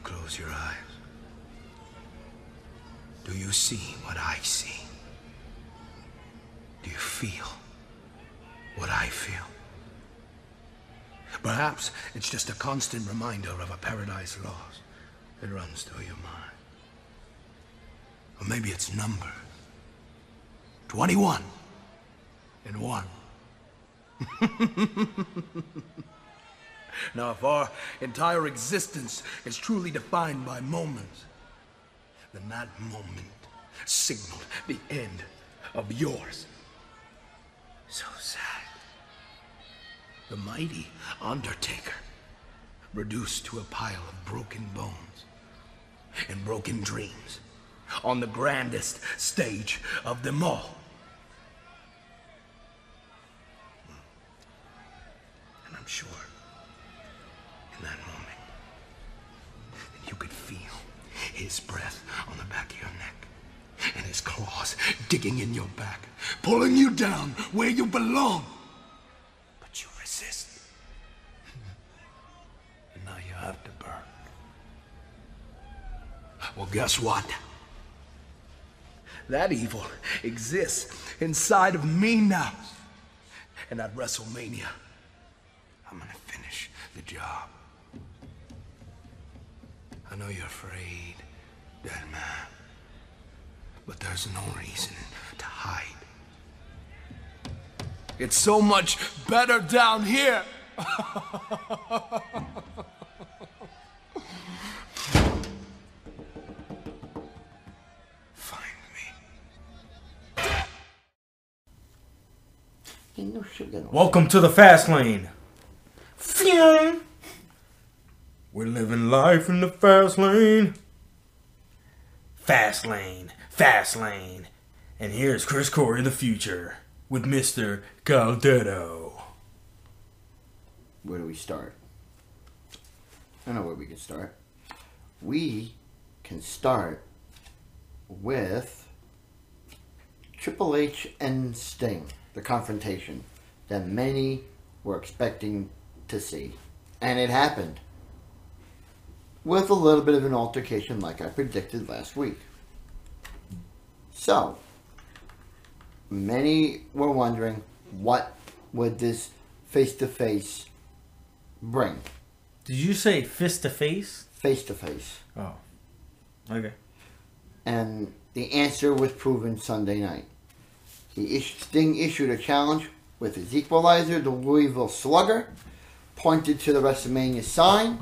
close your eyes, do you see what I see? Do you feel what I feel? Perhaps it's just a constant reminder of a paradise lost that runs through your mind. Or maybe it's number 21 and 1. Now, if our entire existence is truly defined by moments, then that moment signaled the end of yours. So sad. The mighty Undertaker, reduced to a pile of broken bones and broken dreams on the grandest stage of them all. And I'm sure in that moment that you could feel his breath on the back of your neck and his claws digging in your back, pulling you down where you belong. But you resist. And now you have to burn. Well, guess what? That evil exists inside of me now. And at WrestleMania, I'm gonna finish the job. I know you're afraid, dead man. But there's no reason to hide. It's so much better down here. Find me. Welcome to the Fastlane. Phew. We're living life in the Fastlane. Fastlane. Fastlane. And here's Chris Corey in the future with Mr. Caldero. Where do we start? I know where we can start. We can start with Triple H and Sting, the confrontation that many were expecting to see. And it happened. With a little bit of an altercation like I predicted last week. So, many were wondering what would this face-to-face bring. Did you say fist-to-face? Face-to-face. Oh. Okay. And the answer was proven Sunday night. Sting issued a challenge with his equalizer, the Louisville Slugger, pointed to the WrestleMania sign,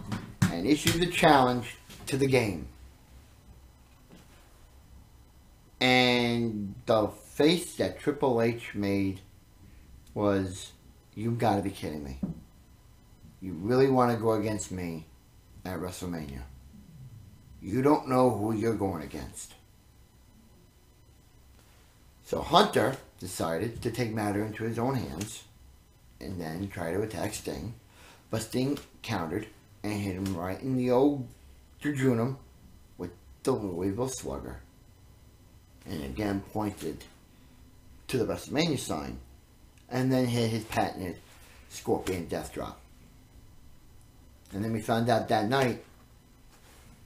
and issued the challenge to the game. And the face that Triple H made was, you gotta be kidding me. You really want to go against me at WrestleMania. You don't know who you're going against. So Hunter decided to take matter into his own hands and then try to attack Sting. But Sting countered and hit him right in the old jejunum with the Louisville Slugger. And again pointed to the WrestleMania sign. And then hit his patented Scorpion Death Drop. And then we found out that night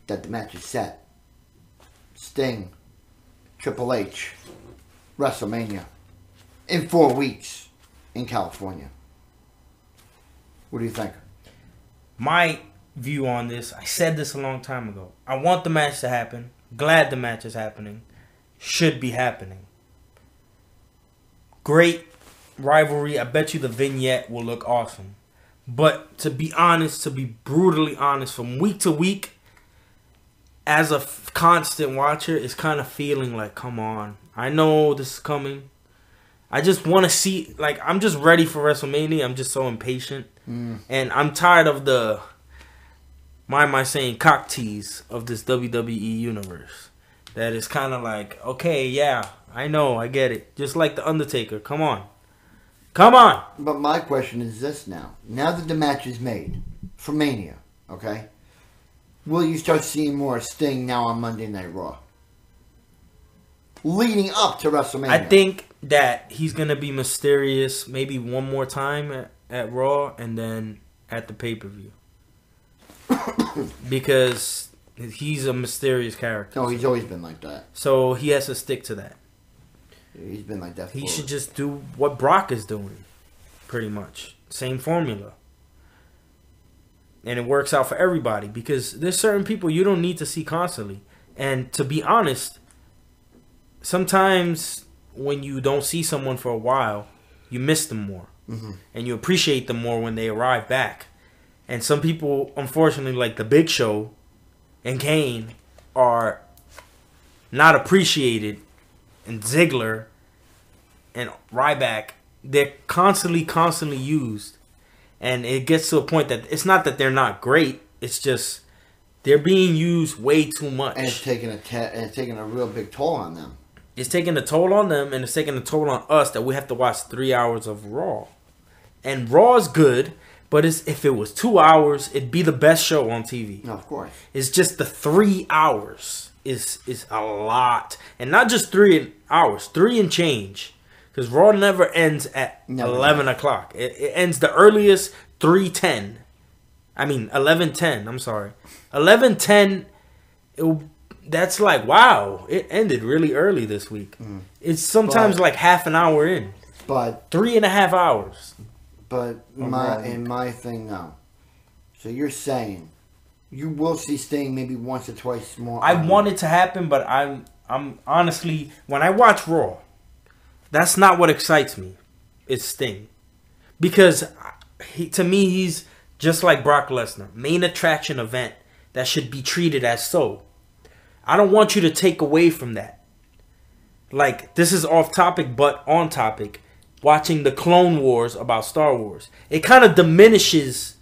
that the match is set. Sting, Triple H, WrestleMania. In 4 weeks in California. What do you think? My view on this, I said this a long time ago. I want the match to happen. Glad the match is happening. Should be happening. Great rivalry. I bet you the vignette will look awesome. But to be honest, to be brutally honest, from week to week, as a constant watcher, it's kind of feeling like, come on. I know this is coming. I just want to see, like, I'm just ready for WrestleMania. I'm just so impatient. And I'm tired of the, why am I saying, cock tease of this WWE universe. That is kind of like, okay, yeah, I know, I get it. Just like the Undertaker. Come on. Come on. But my question is this now. Now that the match is made for Mania, okay? Will you start seeing more Sting now on Monday Night Raw? Leading up to WrestleMania. I think that he's going to be mysterious maybe one more time at Raw and then at the pay-per-view. Because He's a mysterious character. No, he's always been like that. So he has to stick to that. He's been like that. He should just do what Brock is doing, pretty much. Same formula. And it works out for everybody because there's certain people you don't need to see constantly. And to be honest, sometimes when you don't see someone for a while, you miss them more. Mm-hmm. And you appreciate them more when they arrive back. And some people, unfortunately, like The Big Show and Kane, are not appreciated. And Ziggler and Ryback, they're constantly used. And it gets to a point that it's not that they're not great. It's just they're being used way too much. And it's taking a real big toll on them. It's taking a toll on them, and it's taking a toll on us that we have to watch 3 hours of Raw. And Raw is good, but if it was 2 hours, it'd be the best show on TV. No, of course. It's just the 3 hours is a lot. And not just 3 hours, 3 and change. Because Raw never ends at 11 o'clock. It ends the earliest 3:10. I mean, 11:10. I'm sorry. 11:10, that's like, wow. It ended really early this week. It's sometimes like half an hour in. But 3.5 hours. But my thing now. So you're saying you will see Sting maybe once or twice more. I want it to happen, but I'm honestly, when I watch Raw, that's not what excites me. It's Sting. Because to me, he's just like Brock Lesnar. Main attraction event that should be treated as so. I don't want you to take away from that. Like, this is off topic, but on topic. Watching the Clone Wars about Star Wars. It kind of diminishes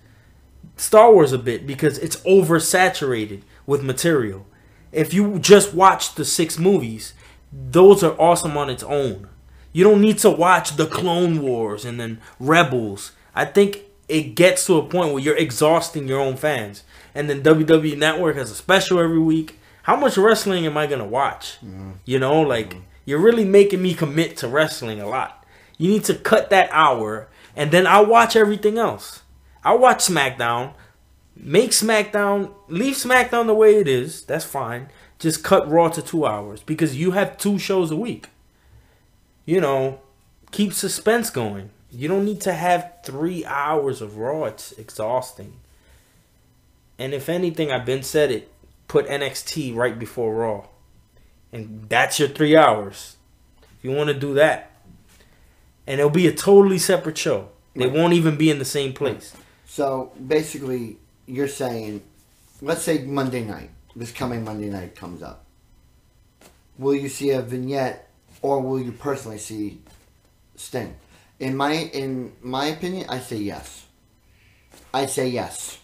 Star Wars a bit because it's oversaturated with material. If you just watch the 6 movies, those are awesome on its own. You don't need to watch the Clone Wars and then Rebels. I think it gets to a point where you're exhausting your own fans. And then WWE Network has a special every week. How much wrestling am I going to watch? You know, like, you're really making me commit to wrestling a lot. You need to cut that hour, and then I'll watch everything else. I'll watch SmackDown. Leave SmackDown the way it is. That's fine. Just cut Raw to 2 hours because you have 2 shows a week. You know, keep suspense going. You don't need to have 3 hours of Raw. It's exhausting. And if anything, I've been said it. Put NXT right before Raw. And that's your 3 hours. If you want to do that. And it'll be a totally separate show. They won't even be in the same place. So, basically, you're saying, let's say Monday night. This coming Monday night comes up. Will you see a vignette, or will you personally see Sting? In my opinion, I say yes. I say yes.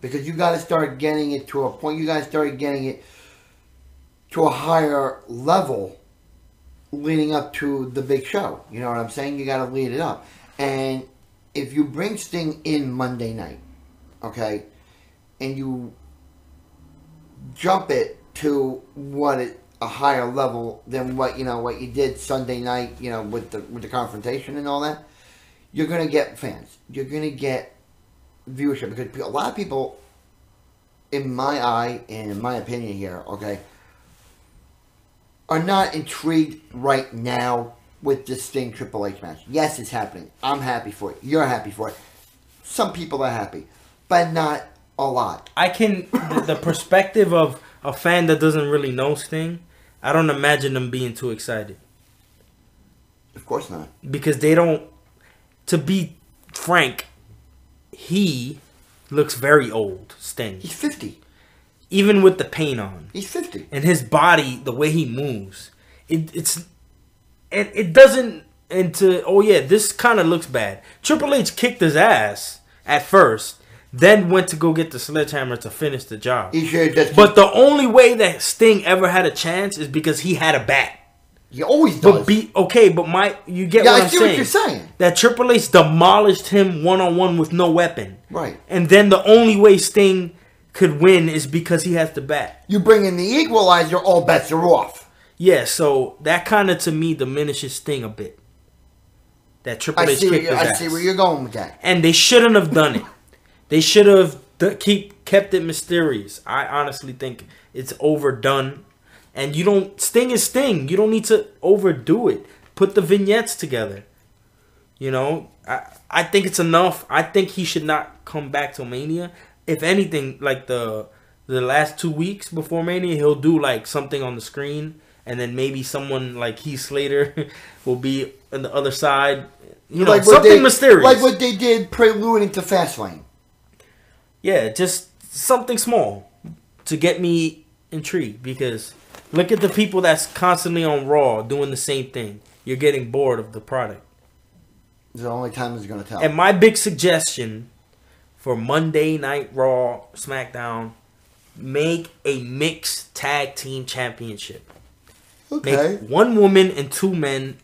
Because you got to start getting it to a point. You got to start getting it to a higher level leading up to the big show. You know what I'm saying? You got to lead it up. And if you bring Sting in Monday night, okay, and you jump it to a higher level than what you did Sunday night, with the confrontation and all that, you're gonna get fans. You're gonna get viewership because a lot of people, in my eye and in my opinion here, okay, are not intrigued right now with this Sting Triple H match. Yes, it's happening. I'm happy for it. You're happy for it. Some people are happy, but not a lot. I can the perspective of a fan that doesn't really know Sting, I don't imagine them being too excited. Of course not. Because they don't, to be frank, he looks very old, Sting. He's 50. Even with the paint on. He's 50. And his body, the way he moves, it doesn't, this kind of looks bad. Triple H kicked his ass at first, then went to go get the sledgehammer to finish the job. But the only way that Sting ever had a chance is because he had a bat. He always does. You get what I'm saying? What you're saying. That Triple H demolished him one-on-one with no weapon. Right. And then the only way Sting could win is because he has the bat. You bring in the equalizer, all bets are off. Yeah, so that kind of, to me, diminishes Sting a bit. That Triple H kicked his ass. I see where you're going with that. And they shouldn't have done it. They should have kept it mysterious. I honestly think it's overdone. And Sting is Sting. You don't need to overdo it. Put the vignettes together. You know, I think it's enough. I think he should not come back to Mania. If anything, like the last 2 weeks before Mania, he'll do like something on the screen, and then maybe someone like Heath Slater will be on the other side. You know, like something mysterious, like what they did preluding to Fastlane. Yeah, just something small to get me intrigued, because look at the people that's constantly on Raw doing the same thing. You're getting bored of the product. It's the only time it's going to tell. And my big suggestion for Monday Night Raw, SmackDown, make a mixed tag team championship. Okay. Make 1 woman and 2 men,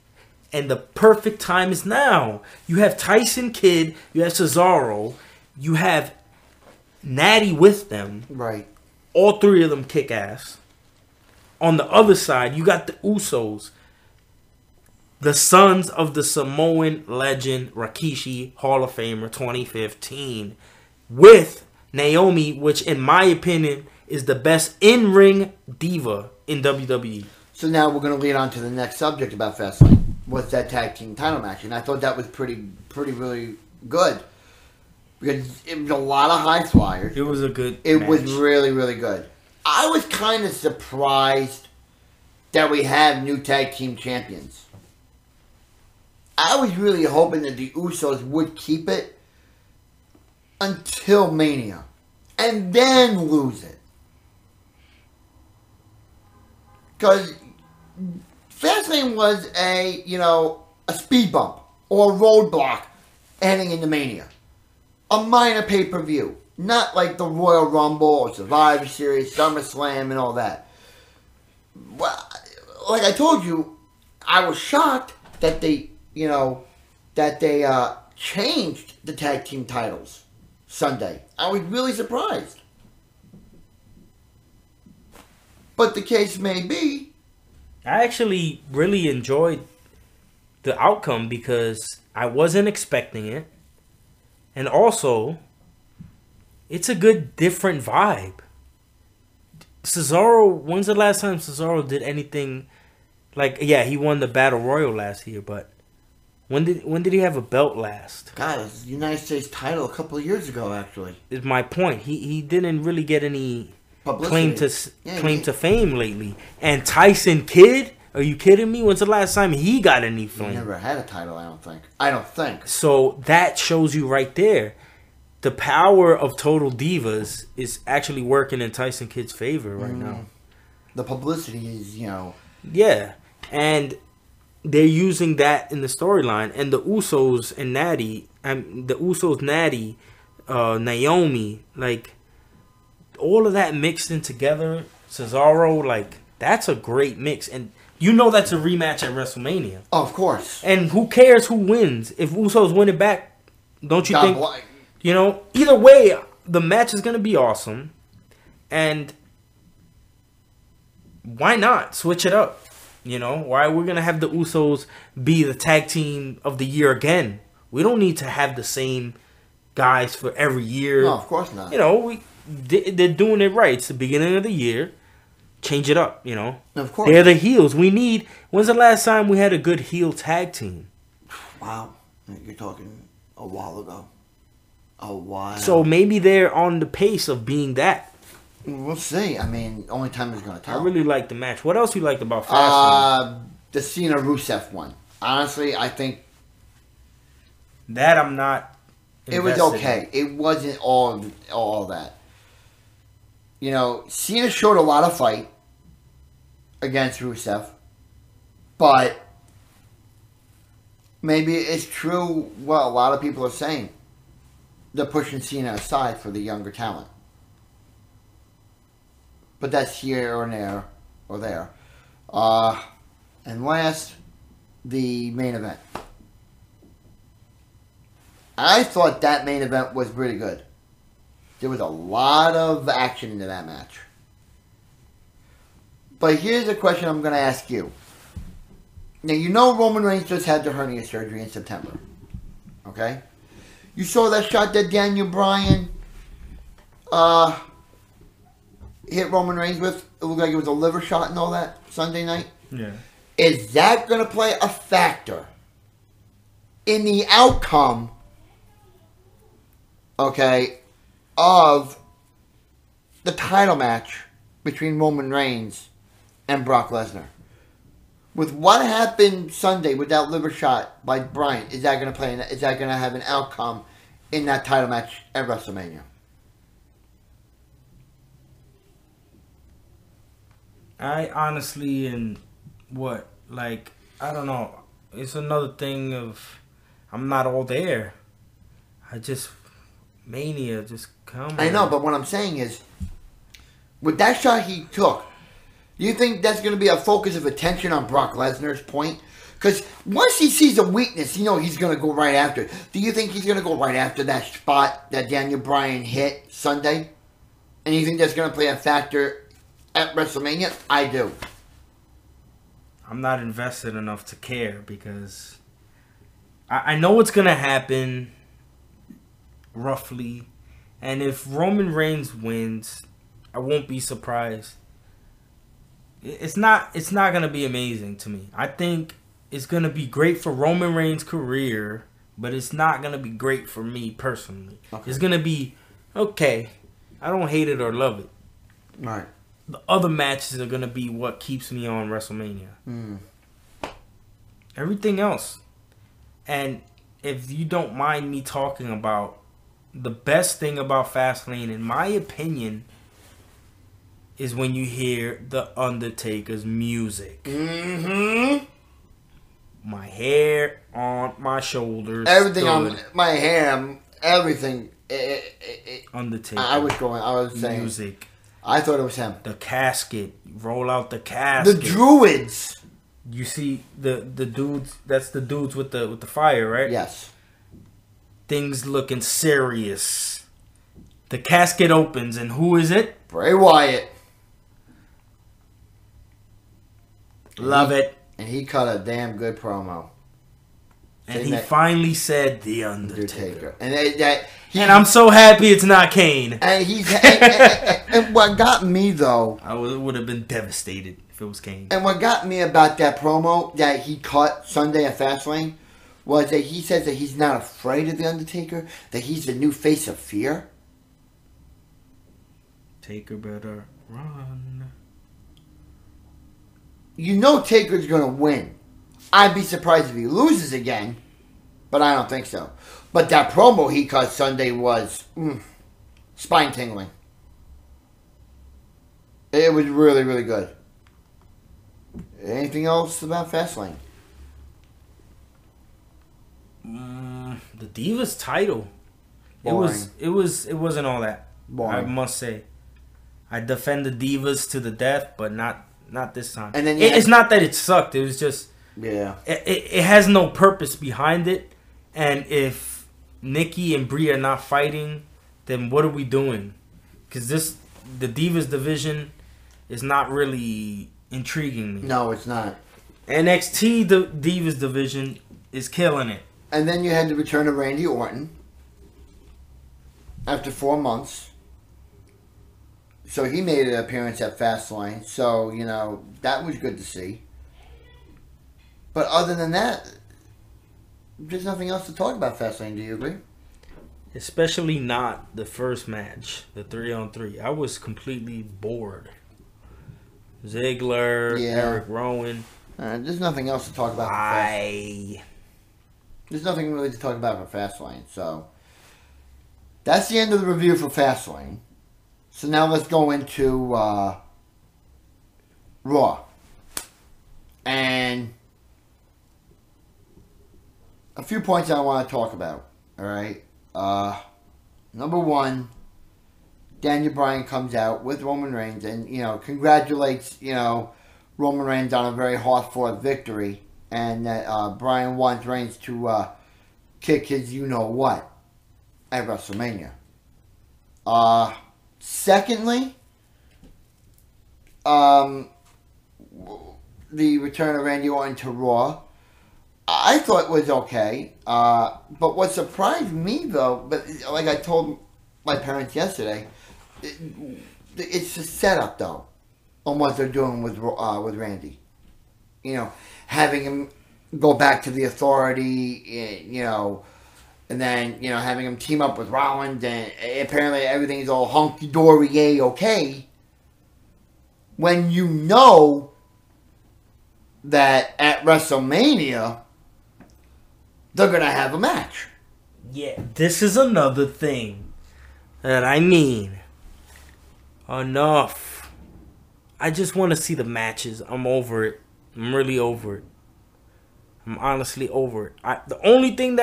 and the perfect time is now. You have Tyson Kidd, you have Cesaro, you have Natty with them. Right. All 3 of them kick ass. On the other side, you got the Usos, the sons of the Samoan legend Rikishi, Hall of Famer 2015, with Naomi, which in my opinion is the best in-ring diva in WWE. So now we're going to lead on to the next subject about Fastlane. Was that tag team title match? And I thought that was pretty really good. Because it was a lot of high flyers. It was a good It match. was really, really good. I was kind of surprised that we have new tag team champions. I was really hoping that the Usos would keep it until Mania. And then lose it. Because Fastlane was a speed bump or a roadblock heading into Mania. A minor pay-per-view. Not like the Royal Rumble or Survivor Series, SummerSlam, and all that. Well, like I told you, I was shocked that they changed the tag team titles Sunday. I was really surprised. But the case may be, I actually really enjoyed the outcome because I wasn't expecting it. And also, it's a good different vibe. Cesaro, when's the last time Cesaro did anything like, yeah, he won the Battle Royal last year, but when did he have a belt last? God, it was the United States title a couple of years ago, actually. Is my point. He didn't really get any Publicity. claim to fame lately. And Tyson Kidd, are you kidding me? When's the last time he got any He fame? never had a title, I don't think. So that shows you right there. The power of Total Divas is actually working in Tyson Kidd's favor right now. The publicity is, Yeah. And they're using that in the storyline. And the Usos and Natty, Naomi, like, all of that mixed in together, Cesaro, like, that's a great mix. And you know that's a rematch at WrestleMania. Oh, of course. And who cares who wins? If Usos win it back, don't you think... Bless. You know, either way, the match is going to be awesome. And why not switch it up? You know, why we're going to have the Usos be the tag team of the year again? We don't need to have the same guys for every year. No, of course not. You know, they're doing it right. It's the beginning of the year. Change it up, you know. Of course. They're the heels. When's the last time we had a good heel tag team? Wow. You're talking a while ago. A while. So maybe they're on the pace of being that. We'll see. I mean, only time is going to tell. I really liked the match. What else you liked about Fastlane? The Cena Rusev one. Honestly, I think That I'm not. it was okay. It wasn't all that. You know, Cena showed a lot of fight against Rusev, but maybe it's true what a lot of people are saying. They're pushing Cena aside for the younger talent. But that's here or there. And last, the main event. I thought that main event was pretty good. There was a lot of action into that match. But here's a question I'm going to ask you. Now, you know Roman Reigns just had the hernia surgery in September. Okay? You saw that shot that Daniel Bryan hit Roman Reigns with. It looked like it was a liver shot and all that Sunday night. Yeah. Is that going to play a factor in the outcome, okay, of the title match between Roman Reigns and Brock Lesnar? With what happened Sunday with that liver shot by Bryan, is that going to play? Is that going to have an outcome in that title match at WrestleMania? I honestly, I don't know. It's another thing of, I'm not all there. Mania, just come. I know, but what I'm saying is, with that shot he took, do you think that's going to be a focus of attention on Brock Lesnar's point? Because once he sees a weakness, he's going to go right after it. Do you think he's going to go right after that spot that Daniel Bryan hit Sunday? And you think that's going to play a factor at WrestleMania? I do. I'm not invested enough to care because I know what's going to happen roughly. And if Roman Reigns wins, I won't be surprised. It's not going to be amazing to me. I think it's going to be great for Roman Reigns' career, but it's not going to be great for me personally. Okay. It's going to be okay. I don't hate it or love it. Right. The other matches are going to be what keeps me on WrestleMania. Everything else. And if you don't mind me talking about the best thing about Fastlane, in my opinion, is when you hear the Undertaker's music. Mm-hmm. My hair on my shoulders. Everything on my hair, everything. Undertaker. I was saying. Music. I thought it was him. The casket. Roll out the casket. The Druids. You see the dudes. That's the dudes with the fire, right? Yes. Things looking serious. The casket opens, and who is it? Bray Wyatt. Love it. And he cut a damn good promo. And he finally said The Undertaker. And I'm so happy it's not Kane. And and what got me though, I would have been devastated if it was Kane. And what got me about that promo that he cut Sunday at Fastlane was that he says that he's not afraid of The Undertaker, that he's the new face of fear. Taker better run. You know Taker's going to win. I'd be surprised if he loses again, but I don't think so. But that promo he cut Sunday was spine-tingling. It was really, really good. Anything else about Fastlane? The Divas title. Boring. It wasn't all that. Boring. I must say. I defend the Divas to the death, but not this time. And then it's not that it sucked. It was just it has no purpose behind it. And if Nikki and Brie are not fighting, then what are we doing? Because the Divas division is not really intriguing me. No, it's not. NXT, the Divas division, is killing it. And then you had the return of Randy Orton after 4 months. So he made an appearance at Fastlane. So, that was good to see. But other than that, there's nothing else to talk about Fastlane. Do you agree? Especially not the first match, the 3-on-3. I was completely bored. Ziggler, Eric Rowan. There's nothing else to talk about. There's nothing really to talk about for Fastlane. So, that's the end of the review for Fastlane. So now let's go into Raw. And a few points I want to talk about. Alright. Number one, Daniel Bryan comes out with Roman Reigns and, congratulates, Roman Reigns on a very hard-fought victory. And that Bryan wants Reigns to kick his you-know-what at WrestleMania. Secondly, the return of Randy Orton to Raw, I thought was okay. But what surprised me, though, but like I told my parents yesterday, it's a setup though on what they're doing with Randy. You know, having him go back to the Authority, you know, and then, you know, having him team up with Rollins, and apparently everything's all hunky-dory, yay, okay. When you know that at WrestleMania, they're going to have a match. Yeah, this is another thing that I mean. Enough. I just want to see the matches. I'm over it. I'm really over it. I'm honestly over it. The only thing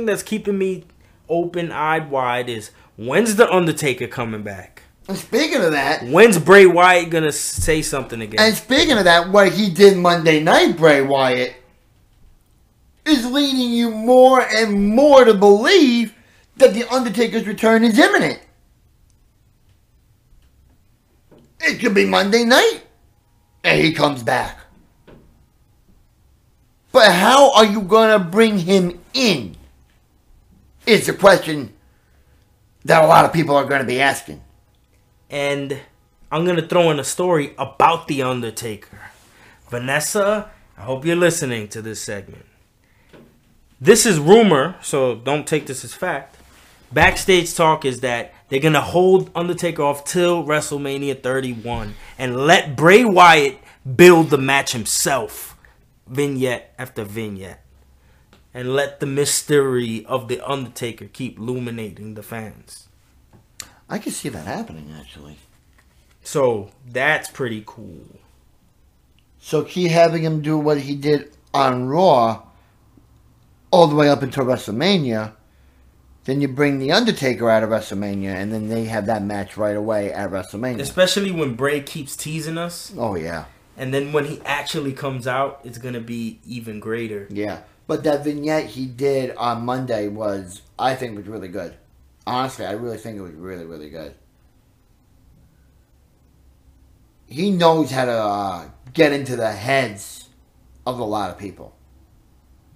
that's keeping me open-eyed wide is, when's the Undertaker coming back? And speaking of that, when's Bray Wyatt gonna say something again? And speaking of that, what he did Monday night, Bray Wyatt, is leading you more and more to believe that the Undertaker's return is imminent. It could be Monday night, and he comes back. But how are you going to bring him in? Is the question that a lot of people are going to be asking. And I'm going to throw in a story about The Undertaker. Vanessa, I hope you're listening to this segment. This is rumor, so don't take this as fact. Backstage talk is that they're going to hold Undertaker off till WrestleMania 31 and let Bray Wyatt build the match himself. Vignette after vignette. And let the mystery of The Undertaker keep illuminating the fans. I can see that happening, actually. So, that's pretty cool. So, keep having him do what he did on Raw all the way up until WrestleMania. Then you bring The Undertaker out of WrestleMania, and then they have that match right away at WrestleMania. Especially when Bray keeps teasing us. Oh, yeah. And then when he actually comes out, it's going to be even greater. Yeah. But that vignette he did on Monday was really good. Honestly, I really think it was really, really good. He knows how to get into the heads of a lot of people.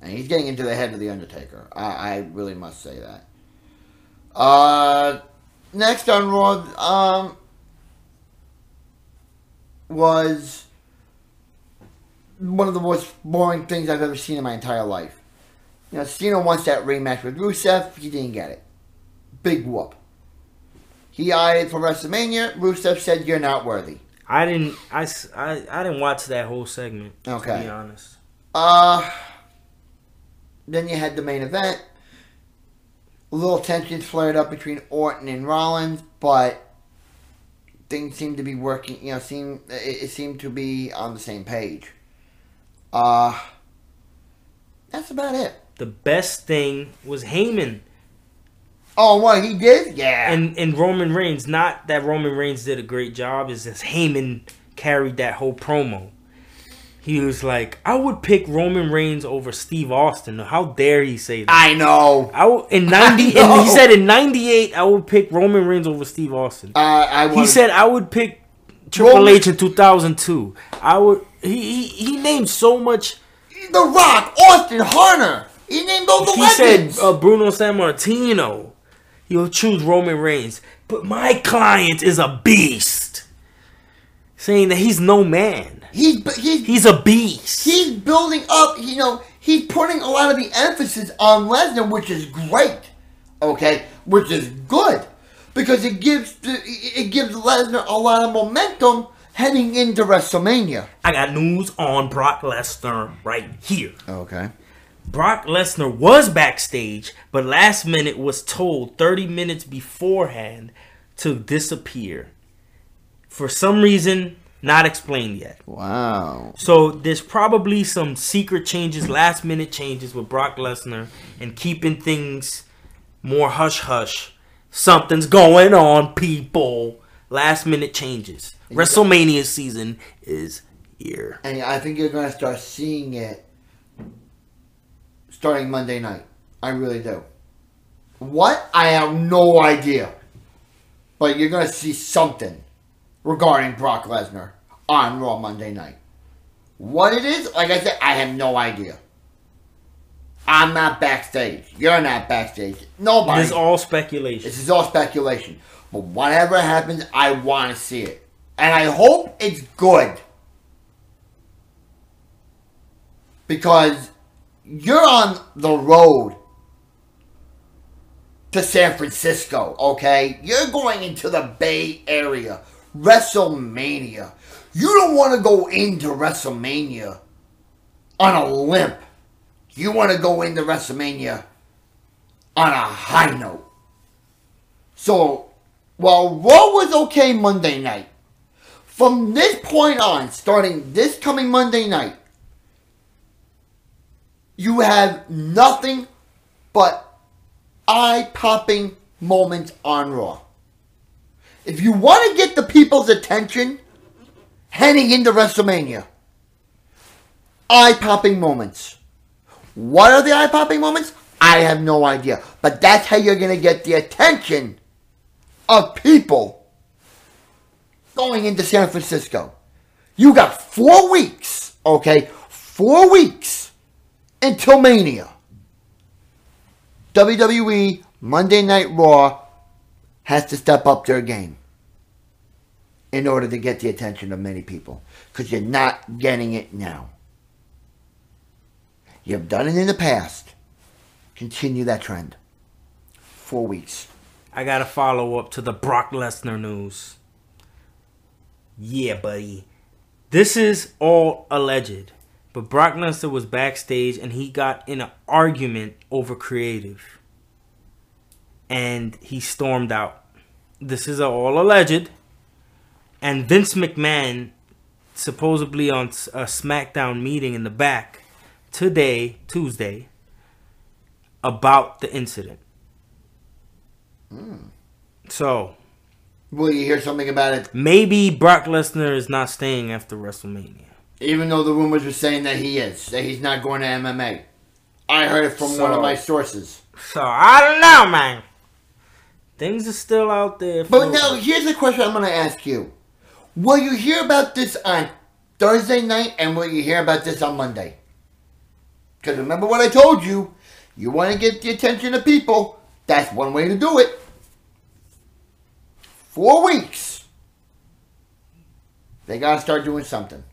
And he's getting into the head of The Undertaker. I really must say that. Next on Raw was one of the most boring things I've ever seen in my entire life. You know, Cena wants that rematch with Rusev. He didn't get it. Big whoop. He eyed it for WrestleMania. Rusev said, "You're not worthy." I didn't watch that whole segment, okay, to be honest. Then you had the main event. A little tension flared up between Orton and Rollins, but things seemed to be working. You know, it seemed to be on the same page. That's about it. The best thing was Heyman. Oh, what he did? Yeah. And Roman Reigns. Not that Roman Reigns did a great job. It's just Heyman carried that whole promo. He was like, I would pick Roman Reigns over Steve Austin. How dare he say that? I know. And he said in 98, I would pick Roman Reigns over Steve Austin. He said I would pick Triple H in 2002. He named so much. The Rock, Austin, Hunter. He named all the legends. He said Bruno Sammartino. He'll choose Roman Reigns. But my client is a beast. Saying that he's no man. He's a beast. He's building up, you know, he's putting a lot of the emphasis on Lesnar, which is great. Okay? Which is good. Because it gives Lesnar a lot of momentum heading into WrestleMania. I got news on Brock Lesnar right here. Okay. Brock Lesnar was backstage, but last minute was told 30 minutes beforehand to disappear. For some reason, not explained yet. Wow. So there's probably some secret changes, last minute changes with Brock Lesnar and keeping things more hush-hush. Something's going on, people. Last minute changes. WrestleMania season is here. And I think you're going to start seeing it starting Monday night. I really do. What? I have no idea. But you're going to see something regarding Brock Lesnar on Raw Monday night. What it is, like I said, I have no idea. I'm not backstage. You're not backstage. Nobody. This is all speculation. This is all speculation. But whatever happens, I want to see it. And I hope it's good. Because you're on the road to San Francisco, okay? You're going into the Bay Area. WrestleMania. You don't want to go into WrestleMania on a limp. You want to go into WrestleMania on a high note. So, while Raw was okay Monday night, from this point on, starting this coming Monday night, you have nothing but eye-popping moments on Raw. If you want to get the people's attention heading into WrestleMania, eye-popping moments. What are the eye-popping moments? I have no idea. But that's how you're going to get the attention of people going into San Francisco. You got 4 weeks, okay? 4 weeks until Mania. WWE Monday Night Raw has to step up their game in order to get the attention of many people. Because you're not getting it now. You've done it in the past. Continue that trend. 4 weeks. I got to follow up to the Brock Lesnar news. Yeah, buddy. This is all alleged. But Brock Lesnar was backstage and he got in an argument over creative. And he stormed out. This is all alleged. And Vince McMahon, supposedly on a SmackDown meeting in the back today, Tuesday, about the incident. So, will you hear something about it? Maybe Brock Lesnar is not staying after WrestleMania. Even though the rumors were saying that he is. That he's not going to MMA. I heard it from one of my sources. So, I don't know, man. Things are still out there. But now, here's the question I'm going to ask you. Will you hear about this on Thursday night and will you hear about this on Monday? Because remember what I told you. You want to get the attention of people. That's one way to do it. 4 weeks. They got to start doing something.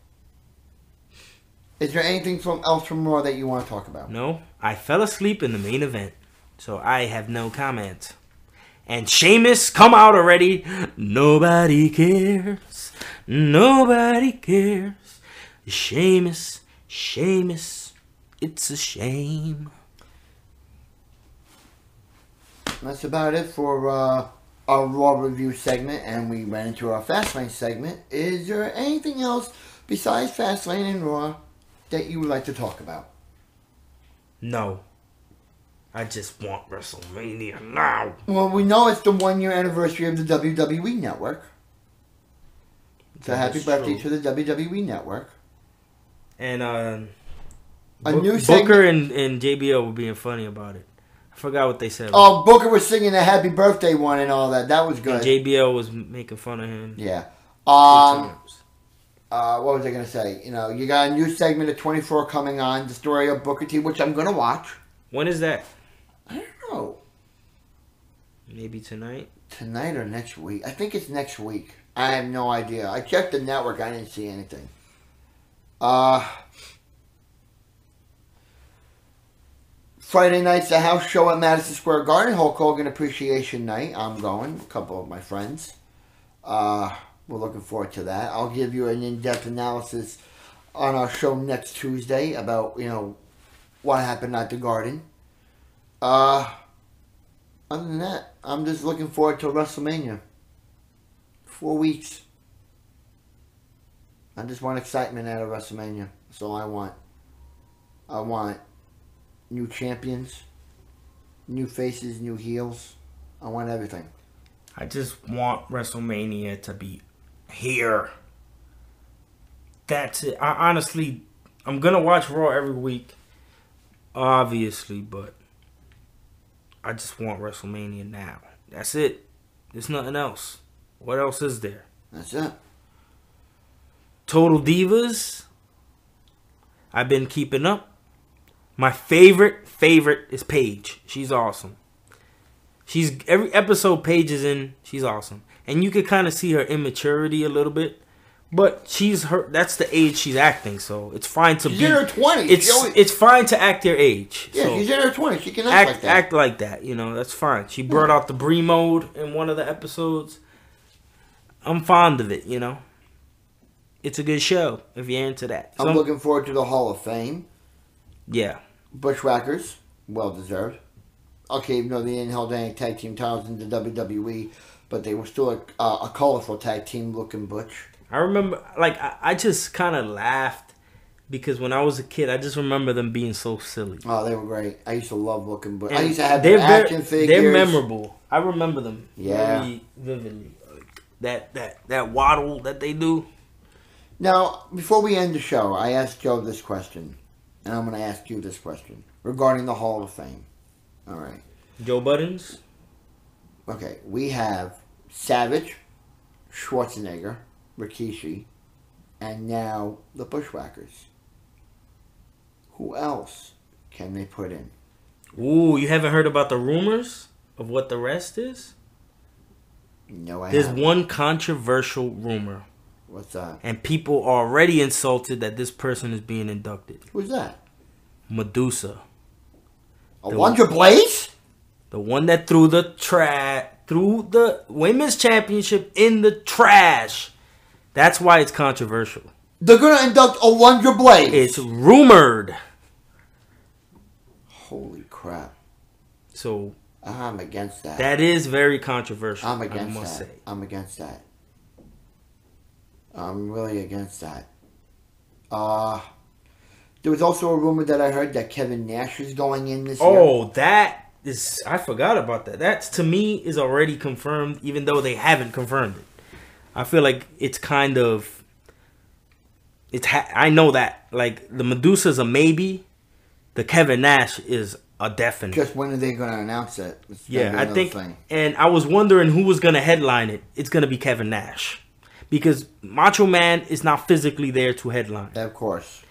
Is there anything else from Raw that you want to talk about? No. I fell asleep in the main event. So I have no comment. And Sheamus, come out already. Nobody cares. Nobody cares. Sheamus. It's a shame. That's about it for our Raw review segment. And we ran into our Fastlane segment. Is there anything else besides Fastlane and Raw that you would like to talk about? No. I just want WrestleMania now. Well, we know it's the 1 year anniversary of the WWE Network. So happy birthday to the WWE Network. And new Booker and JBL were being funny about it. I forgot what they said. Oh, Booker was singing a happy birthday one and all that. That was good. And JBL was making fun of him. Yeah. What was I going to say? You know, you got a new segment of 24 coming on, the story of Booker T, which I'm going to watch. When is that? I don't know. Maybe tonight? Tonight or next week? I think it's next week. I have no idea. I checked the network. I didn't see anything. Friday night's a house show at Madison Square Garden. Hulk Hogan Appreciation Night. I'm going. A couple of my friends. We're looking forward to that. I'll give you an in-depth analysis on our show next Tuesday about, you know, what happened at the Garden. Other than that, I'm just looking forward to WrestleMania. 4 weeks. I just want excitement out of WrestleMania. That's all I want. I want new champions, new faces, new heels. I want everything. I just want WrestleMania to be here. That's it. I'm going to watch Raw every week. Obviously, but I just want WrestleMania now. That's it. There's nothing else. What else is there? That's it. Total Divas. I've been keeping up. My favorite is Paige. She's awesome. Every episode Paige is in, she's awesome. And you could kind of see her immaturity a little bit. But that's the age she's acting, so it's fine to she's in her 20s. It's fine to act your age. Yeah, so she's in her 20s. She can act like that. Act like that, that's fine. She brought out the Brie mode in one of the episodes. I'm fond of it, It's a good show if you're into that. I'm looking forward to the Hall of Fame. Yeah. Bushwhackers, well deserved. Okay, even though they didn't hold any tag team titles in the WWE, but they were still a colorful tag team looking butch. I remember, I just kind of laughed because when I was a kid, I just remember them being so silly. Oh, they were great. I used to love looking butch. And I used to have their action figures. They're memorable. I remember them very vividly. That waddle that they do. Now, before we end the show, I asked Joe this question, and I'm going to ask you this question regarding the Hall of Fame. All right. Joe Buttons. Okay, we have Savage, Schwarzenegger, Rikishi, and now the Bushwhackers. Who else can they put in? Ooh, you haven't heard about the rumors of what the rest is? No, There's one controversial rumor. What's that? And people are already insulted that this person is being inducted. Who's that? Medusa. Alundra Blaze? The one that threw the women's championship in the trash. That's why it's controversial. They're going to induct Alundra Blaze. It's rumored. Holy crap. So I'm against that. That is very controversial. I'm against that. I'm against that. I'm really against that. There was also a rumor that I heard that Kevin Nash is going in this year. Oh, that is... I forgot about that. That, to me, is already confirmed, even though they haven't confirmed it. I feel like it's kind of... I know that. Like, the Medusa's a maybe. The Kevin Nash is a definite. Just when are they going to announce it? Yeah, I think... And I was wondering who was going to headline it. It's going to be Kevin Nash. Because Macho Man is not physically there to headline. Of course.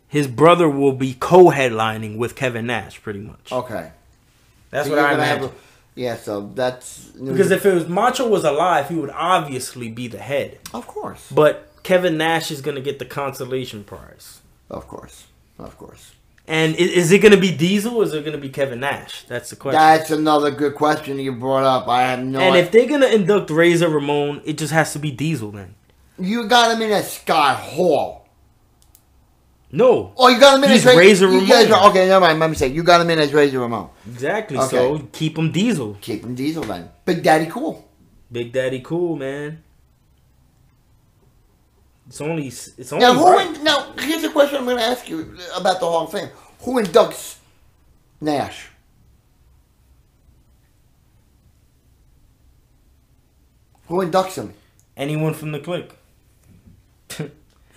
His brother will be co-headlining with Kevin Nash, pretty much. Okay. That's what I imagine. So that's... Because if it was Macho was alive, he would obviously be the head. Of course. But Kevin Nash is going to get the consolation prize. Of course. Of course. And is it going to be Diesel or is it going to be Kevin Nash? That's the question. That's another good question you brought up. I have no idea. And if they're going to induct Razor Ramon, it just has to be Diesel then. You got him in as Scott Hall. No. Oh, you got him in as Razor Ramon. Okay, never mind. My mistake. You got him in as Razor Ramon. Exactly. Okay. So keep him Diesel. Keep him Diesel then. Big Daddy Cool. Big Daddy Cool, man. It's only now, here's a question I'm going to ask you about the Hall of Fame. Who inducts Nash? Who inducts him? Anyone from the clique.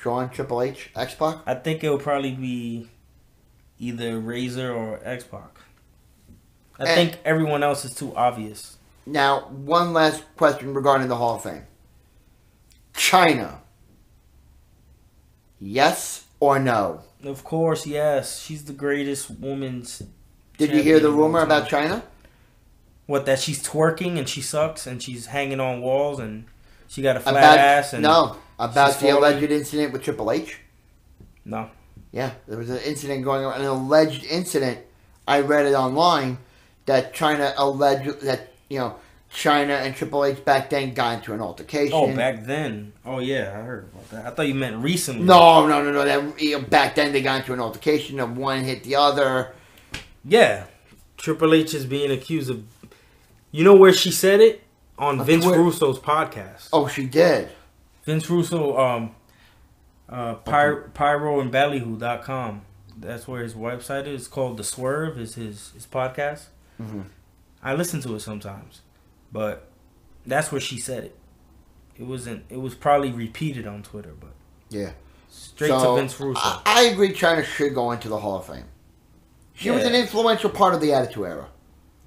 Shawn, Triple H, X-Pac? I think it'll probably be either Razor or X-Pac. I think everyone else is too obvious. Now, one last question regarding the Hall of Fame. China. Yes or no? Of course, yes. She's the greatest woman's... Did you hear the rumor about China? What, that she's twerking and she sucks and she's hanging on walls and she got a flat ass? And no. About the alleged incident with Triple H? No. Yeah, there was an incident going on. An alleged incident. I read it online that China alleged that, China and Triple H back then got into an altercation. Oh, back then. Oh, yeah, I heard about that. I thought you meant recently. No. Back then they got into an altercation and one hit the other. Yeah. Triple H is being accused of... You know where she said it? On Vince Russo's podcast. Oh, she did? Vince Russo, pyroandballyhoo.com. That's where his website is. It's called The Swerve, is his podcast. Mm-hmm. I listen to it sometimes. But that's where she said it. It was probably repeated on Twitter, but yeah. Straight to Vince Russo. I agree China should go into the Hall of Fame. She was an influential part of the Attitude Era.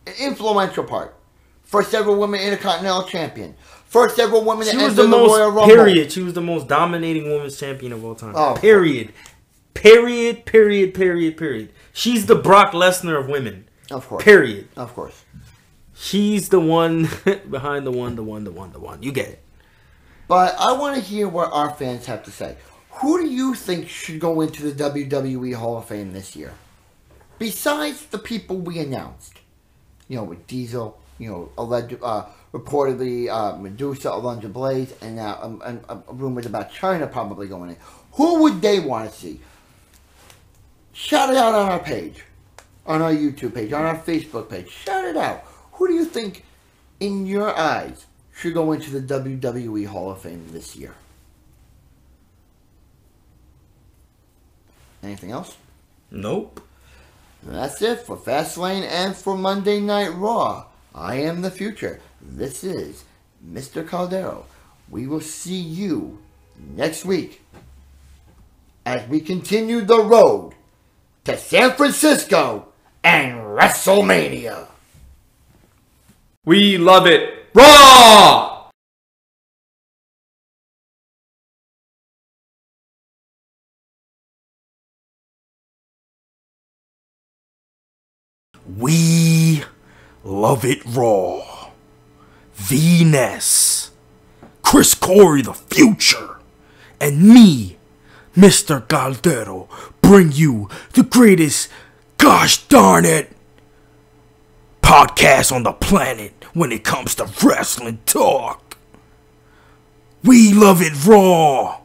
An influential part. First ever woman Intercontinental Champion. First ever woman that entered the Royal Rumble. Period. She was the most dominating women's champion of all time. Oh, period. Period. She's the Brock Lesnar of women. Of course. Period. Of course. He's the one behind the one. You get it. But I want to hear what our fans have to say. Who do you think should go into the WWE Hall of Fame this year? Besides the people we announced. You know, with Diesel, you know, reportedly Medusa, Alundra Blaze, and now rumored about China probably going in. Who would they want to see? Shout it out on our page. On our YouTube page, on our Facebook page. Shout it out. Who do you think, in your eyes, should go into the WWE Hall of Fame this year? Anything else? Nope. That's it for Fastlane and for Monday Night Raw. I am the future. This is Mr. Caldero. We will see you next week as we continue the road to San Francisco and WrestleMania. We love it. Raw! We love it raw. Venus, Chris Corey the future, and me, Mr. Caldero, bring you the greatest, gosh darn it, podcast on the planet when it comes to wrestling talk. We love it raw.